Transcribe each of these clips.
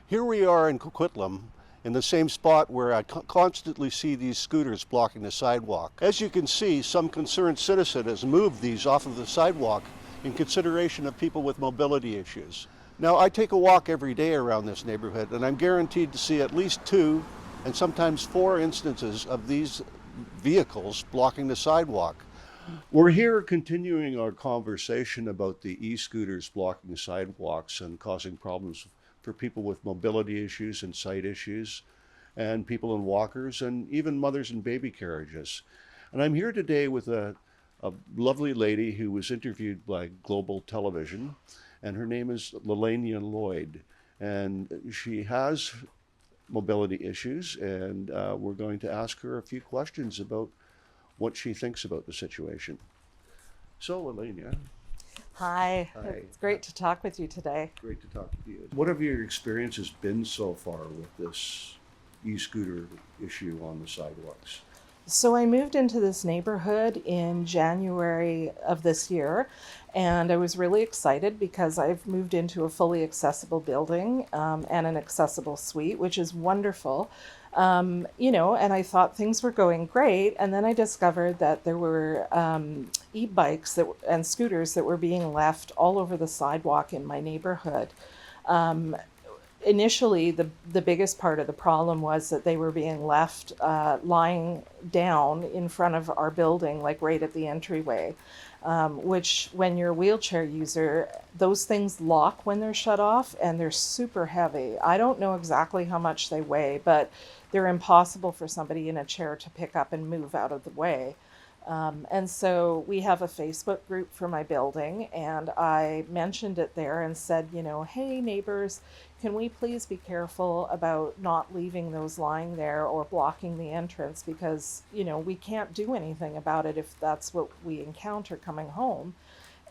Here we are in Coquitlam, in the same spot where I constantly see these scooters blocking the sidewalk. As you can see, some concerned citizen has moved these off of the sidewalk in consideration of people with mobility issues. Now, I take a walk every day around this neighborhood, and I'm guaranteed to see at least 2 and sometimes 4 instances of these vehicles blocking the sidewalk. We're here continuing our conversation about the e-scooters blocking sidewalks and causing problems for people with mobility issues and sight issues, and people in walkers, and even mothers in baby carriages. And I'm here today with a lovely lady who was interviewed by Global Television, and her name is Lelainia Lloyd. And she has mobility issues, and we're going to ask her a few questions about what she thinks about the situation. So, Lelainia. Hi. Hi. It's great to talk with you today. Great to talk to you. What have your experiences been so far with this e-scooter issue on the sidewalks? So I moved into this neighborhood in January of this year, and I was really excited because I've moved into a fully accessible building and an accessible suite, which is wonderful. And I thought things were going great, and then I discovered that there were e-bikes and scooters that were being left all over the sidewalk in my neighborhood. Initially, the biggest part of the problem was that they were being left lying down in front of our building, like right at the entryway, which when you're a wheelchair user, those things lock when they're shut off, and they're super heavy. I don't know exactly how much they weigh, but they're impossible for somebody in a chair to pick up and move out of the way. And so we have a Facebook group for my building, and I mentioned it there and said, hey neighbors, can we please be careful about not leaving those lying there or blocking the entrance, because, we can't do anything about it if that's what we encounter coming home.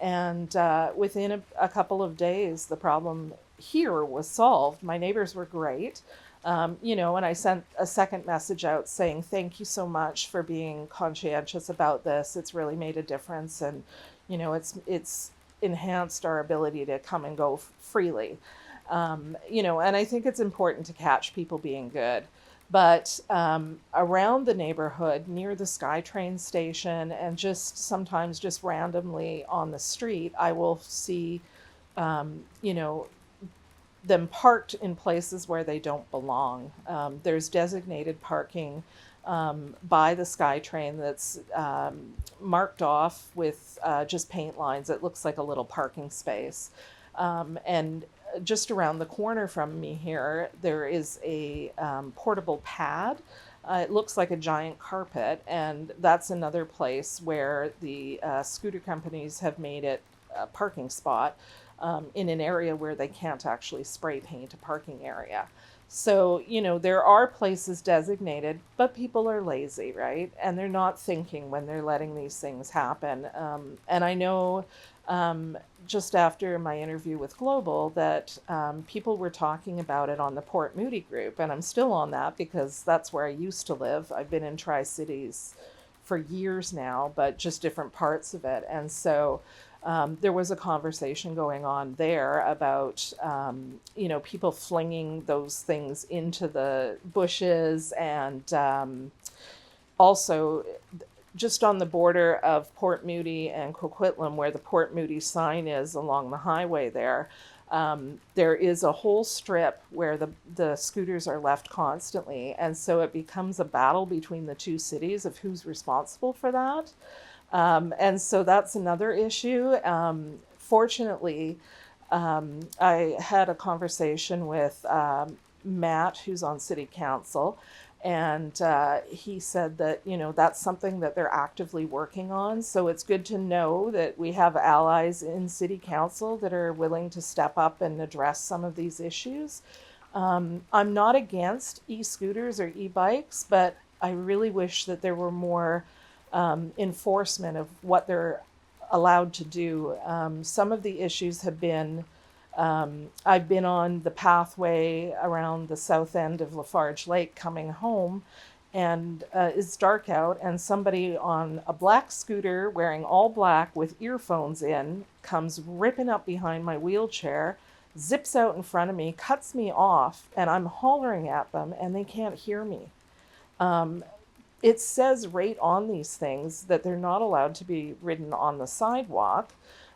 And within a couple of days, the problem here was solved. My neighbors were great. And I sent a second message out saying, thank you so much for being conscientious about this. It's really made a difference. And, it's enhanced our ability to come and go freely. And I think it's important to catch people being good. But around the neighborhood, near the SkyTrain station, and sometimes just randomly on the street, I will see, them parked in places where they don't belong. There's designated parking by the SkyTrain that's marked off with just paint lines. It looks like a little parking space. And just around the corner from me here, there is a portable pad. It looks like a giant carpet, and that's another place where the scooter companies have made it a parking spot. In an area where they can't actually spray paint a parking area. So, there are places designated, but people are lazy, right? And they're not thinking when they're letting these things happen. And I know just after my interview with Global that people were talking about it on the Port Moody group, and I'm still on that because that's where I used to live. I've been in Tri-Cities for years now, but just different parts of it. And so there was a conversation going on there about, people flinging those things into the bushes, and also just on the border of Port Moody and Coquitlam, where the Port Moody sign is along the highway there is a whole strip where the scooters are left constantly. And so it becomes a battle between the two cities of who's responsible for that. And so that's another issue. Fortunately, I had a conversation with Matt, who's on City Council, and he said that, that's something that they're actively working on. So it's good to know that we have allies in City Council that are willing to step up and address some of these issues. I'm not against e-scooters or e-bikes, but I really wish that there were more enforcement of what they're allowed to do. Some of the issues have been, I've been on the pathway around the south end of Lafarge Lake coming home, and it's dark out, and somebody on a black scooter wearing all black with earphones in comes ripping up behind my wheelchair, zips out in front of me, cuts me off, and I'm hollering at them and they can't hear me. It says right on these things that they're not allowed to be ridden on the sidewalk.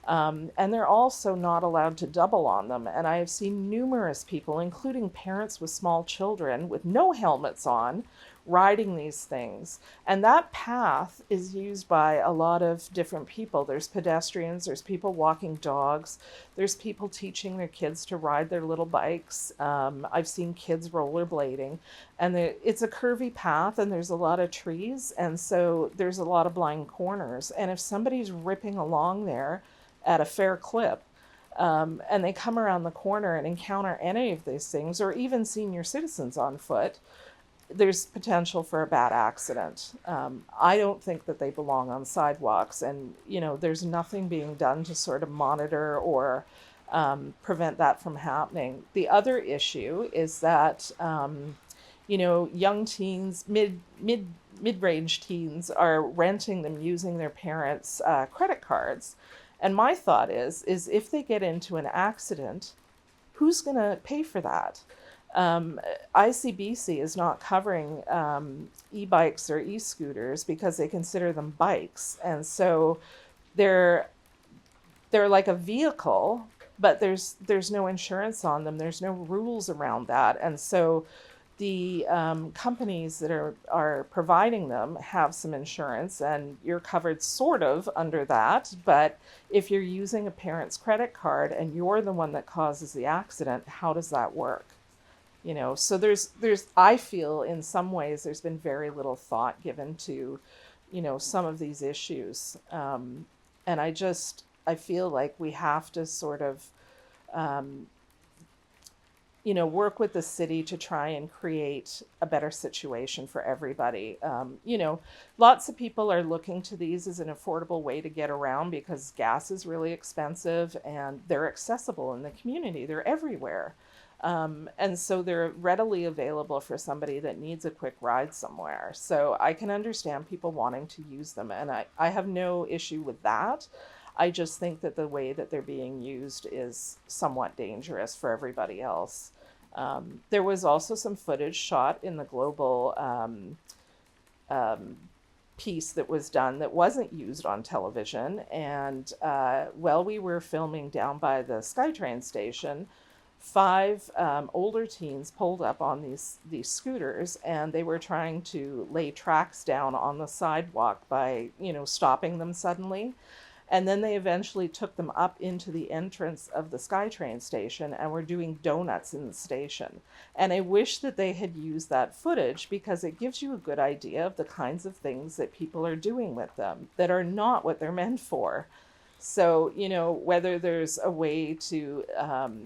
And they're also not allowed to double on them. And I have seen numerous people, including parents with small children with no helmets on, riding these things. And that path is used by a lot of different people. There's pedestrians, there's people walking dogs, there's people teaching their kids to ride their little bikes. I've seen kids rollerblading. And it's a curvy path, and there's a lot of trees, and so there's a lot of blind corners. And if somebody's ripping along there at a fair clip, and they come around the corner and encounter any of these things, or even senior citizens on foot, there's potential for a bad accident. I don't think that they belong on sidewalks, and there's nothing being done to sort of monitor or prevent that from happening. The other issue is that young teens, mid-range teens are renting them using their parents' credit cards. And my thought is if they get into an accident, who's going to pay for that? ICBC is not covering e-bikes or e-scooters because they consider them bikes. And so they're like a vehicle, but there's no insurance on them. There's no rules around that. And so the companies that are providing them have some insurance, and you're covered sort of under that. But if you're using a parent's credit card and you're the one that causes the accident, how does that work? So there's I feel in some ways there's been very little thought given to, some of these issues. And I feel like we have to sort of, work with the city to try and create a better situation for everybody. Lots of people are looking to these as an affordable way to get around because gas is really expensive and they're accessible in the community. They're everywhere. And so they're readily available for somebody that needs a quick ride somewhere. So I can understand people wanting to use them, and I have no issue with that. I just think that the way that they're being used is somewhat dangerous for everybody else. There was also some footage shot in the Global piece that was done that wasn't used on television. And while we were filming down by the SkyTrain station, 5 older teens pulled up on these scooters, and they were trying to lay tracks down on the sidewalk by, stopping them suddenly. And then they eventually took them up into the entrance of the SkyTrain station and were doing donuts in the station. And I wish that they had used that footage because it gives you a good idea of the kinds of things that people are doing with them that are not what they're meant for. So, whether there's a way to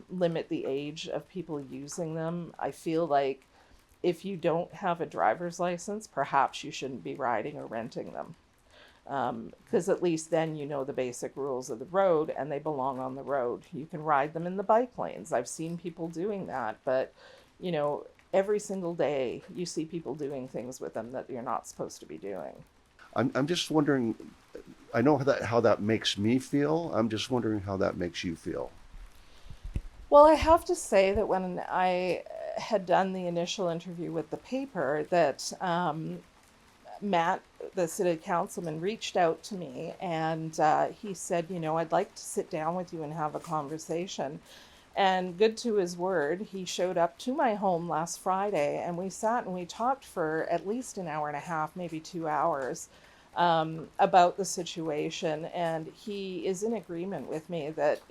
limit the age of people using them, I feel like if you don't have a driver's license, perhaps you shouldn't be riding or renting them. Because at least then the basic rules of the road and they belong on the road. You can ride them in the bike lanes. I've seen people doing that, but, every single day you see people doing things with them that you're not supposed to be doing. I'm just wondering, I know how that makes me feel. I'm just wondering how that makes you feel. Well, I have to say that when I had done the initial interview with the paper, that Matt, the city councilman, reached out to me and he said, I'd like to sit down with you and have a conversation. And good to his word, he showed up to my home last Friday and we sat and we talked for at least an hour and a half, maybe 2 hours, about the situation. And he is in agreement with me that,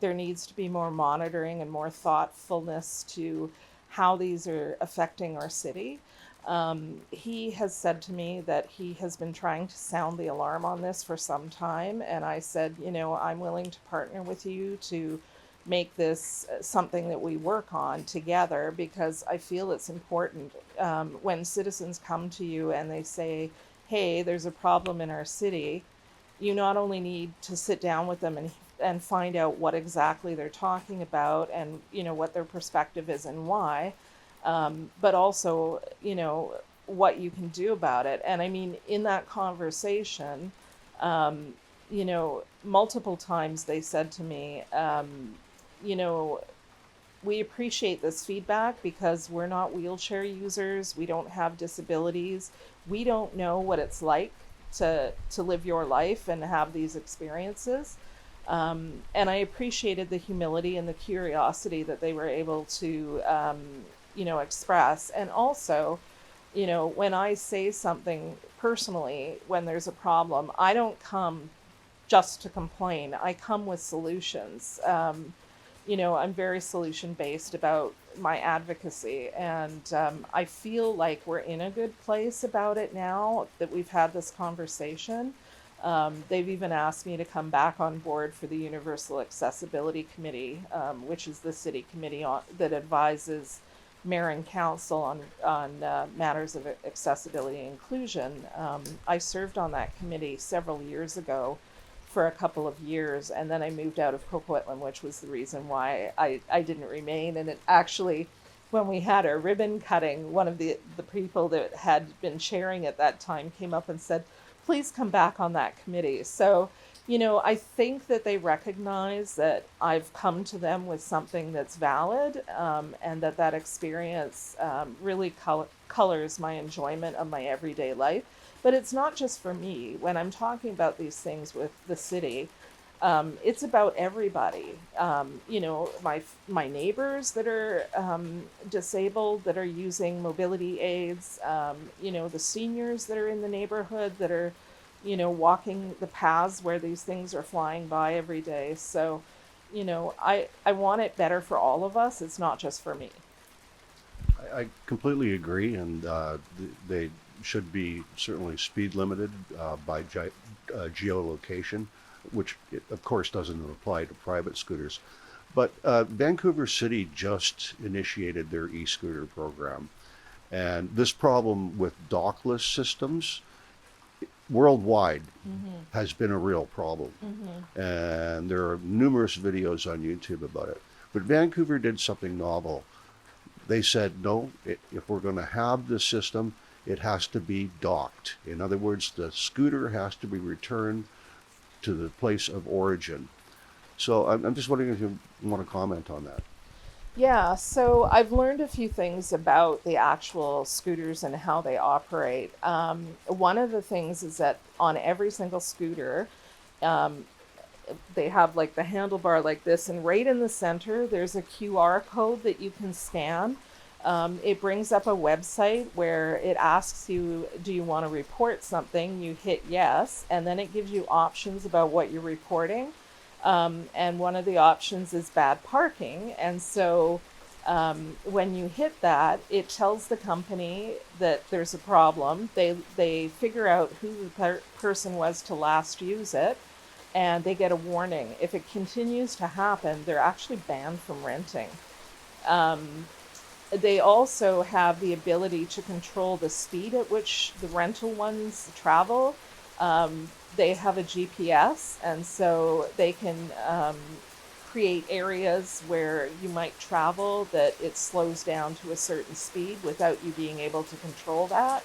there needs to be more monitoring and more thoughtfulness to how these are affecting our city. He has said to me that he has been trying to sound the alarm on this for some time. And I said, I'm willing to partner with you to make this something that we work on together, because I feel it's important when citizens come to you and they say, hey, there's a problem in our city, you not only need to sit down with them and find out what exactly they're talking about and, what their perspective is and why, but also, what you can do about it. And I mean, in that conversation, um, multiple times they said to me, you know, we appreciate this feedback because we're not wheelchair users, we don't have disabilities, we don't know what it's like to live your life and have these experiences. And I appreciated the humility and the curiosity that they were able to, express. And also, when I say something personally, when there's a problem, I don't come just to complain. I come with solutions. I'm very solution based about my advocacy, and I feel like we're in a good place about it now that we've had this conversation. They've even asked me to come back on board for the Universal Accessibility Committee, which is the city committee that advises mayor and council on matters of accessibility and inclusion. I served on that committee several years ago for a couple of years, and then I moved out of Coquitlam, which was the reason why I didn't remain. And it actually, when we had our ribbon cutting, one of the people that had been chairing at that time came up and said, please come back on that committee. So, I think that they recognize that I've come to them with something that's valid, and that experience really colors my enjoyment of my everyday life. But it's not just for me. When I'm talking about these things with the city, it's about everybody. My neighbors that are disabled, that are using mobility aids, the seniors that are in the neighborhood that are, walking the paths where these things are flying by every day. So, I want it better for all of us. It's not just for me. I completely agree, and they should be certainly speed limited by geolocation, which of course doesn't apply to private scooters. But Vancouver City just initiated their e-scooter program, and this problem with dockless systems worldwide has been a real problem. And there are numerous videos on YouTube about it. But Vancouver did something novel. They said, no, if we're going to have this system, it has to be docked. In other words, the scooter has to be returned to the place of origin. So I'm just wondering if you want to comment on that. Yeah, so I've learned a few things about the actual scooters and how they operate. One of the things is that on every single scooter, um, they have like the handlebar like this, and right in the center, there's a QR code that you can scan. It brings up a website where it asks you, do you want to report something? You hit yes, and then it gives you options about what you're reporting. And one of the options is bad parking. And so when you hit that, it tells the company that there's a problem. They figure out who the person was to last use it, and they get a warning. If it continues to happen, they're actually banned from renting. They also have the ability to control the speed at which the rental ones travel. They have a GPS, and so they can create areas where you might travel that it slows down to a certain speed without you being able to control that.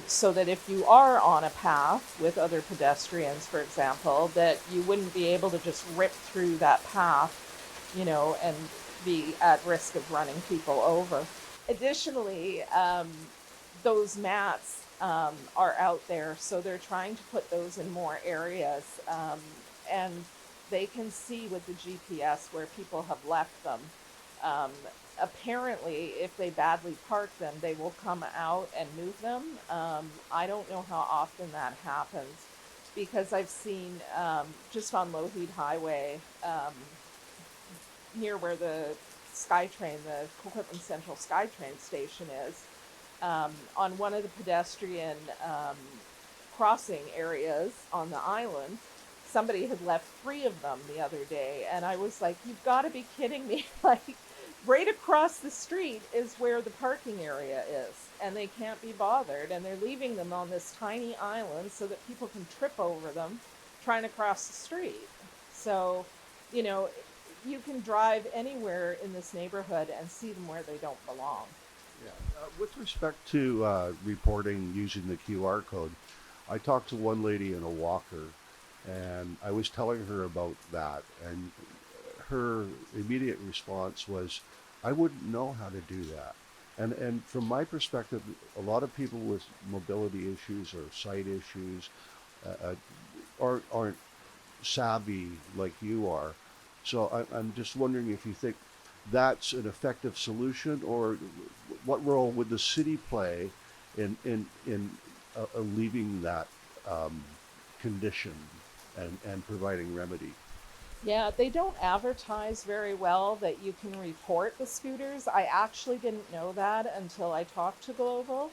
So that if you are on a path with other pedestrians, for example, that you wouldn't be able to just rip through that path, and be at risk of running people over. Additionally, those mats are out there, so they're trying to put those in more areas, and they can see with the GPS where people have left them. Um, Apparently, if they badly park them, they will come out and move them. I don't know how often that happens, because I've seen just on Lougheed Highway, near where the SkyTrain, the Coquitlam Central SkyTrain station is, on one of the pedestrian crossing areas on the island, somebody had left 3 of them the other day, and I was like, you've got to be kidding me. Like, right across the street is where the parking area is, and they can't be bothered, and they're leaving them on this tiny island so that people can trip over them trying to cross the street. So, you know, you can drive anywhere in this neighborhood and see them where they don't belong. Yeah. With respect to reporting using the QR code, I talked to one lady in a walker, and I was telling her about that, and her immediate response was, "I wouldn't know how to do that." And from my perspective, a lot of people with mobility issues or sight issues aren't savvy like you are. So I'm just wondering if you think that's an effective solution, or what role would the city play in alleviating that um, condition and providing remedy? Yeah, they don't advertise very well that you can report the scooters. I actually didn't know that until I talked to Global.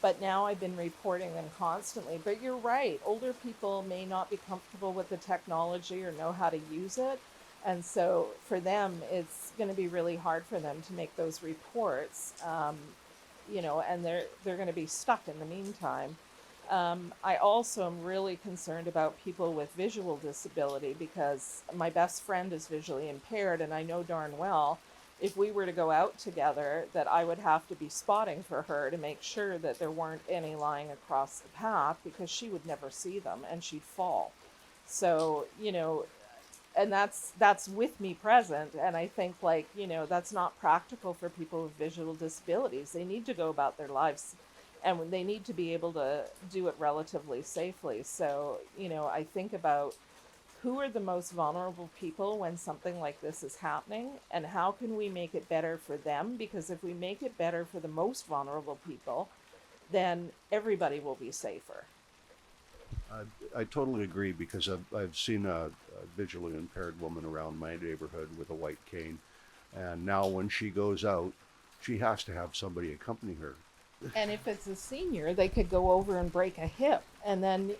But now I've been reporting them constantly. But you're right, older people may not be comfortable with the technology or know how to use it. And so for them, it's going to be really hard for them to make those reports, and they're going to be stuck in the meantime. I also am really concerned about people with visual disability because my best friend is visually impaired, and I know darn well if we were to go out together that I would have to be spotting for her to make sure that there weren't any lying across the path because she would never see them and she'd fall. So, and that's with me present, and I think, like, that's not practical for people with visual disabilities. They need to go about their lives and they need to be able to do it relatively safely. So, I think about who are the most vulnerable people when something like this is happening, and how can we make it better for them? Because if we make it better for the most vulnerable people, then everybody will be safer. I totally agree, because I've seen a visually impaired woman around my neighborhood with a white cane, and now when she goes out, she has to have somebody accompany her. And if it's a senior, they could go over and break a hip, and then,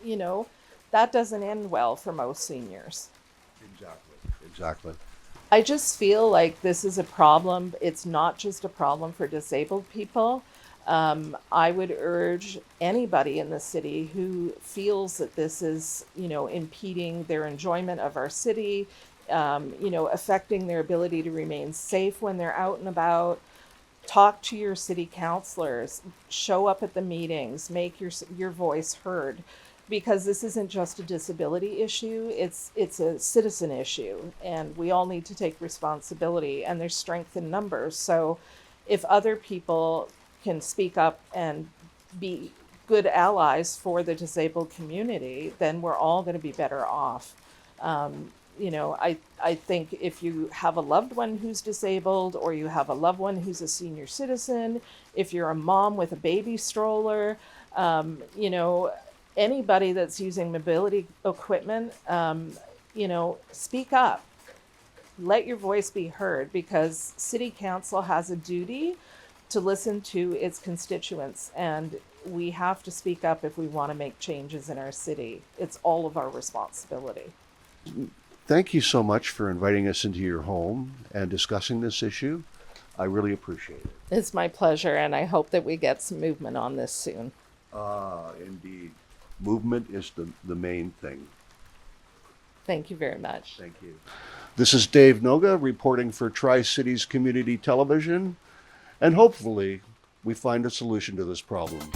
that doesn't end well for most seniors. Exactly. Exactly. I just feel like this is a problem. It's not just a problem for disabled people. I would urge anybody in the city who feels that this is, impeding their enjoyment of our city, affecting their ability to remain safe when they're out and about. Talk to your city councilors, show up at the meetings, make your voice heard, because this isn't just a disability issue, it's a citizen issue, and we all need to take responsibility, and there's strength in numbers. So if other people can speak up and be good allies for the disabled community, then we're all going to be better off. I think if you have a loved one who's disabled, or you have a loved one who's a senior citizen, if you're a mom with a baby stroller, anybody that's using mobility equipment, speak up. Let your voice be heard, because City Council has a duty to listen to its constituents, and we have to speak up if we want to make changes in our city. It's all of our responsibility. Thank you so much for inviting us into your home and discussing this issue. I really appreciate it. It's my pleasure, and I hope that we get some movement on this soon. Indeed. Movement is the main thing. Thank you very much. Thank you. This is Dave Noga reporting for Tri-Cities Community Television, and hopefully we find a solution to this problem.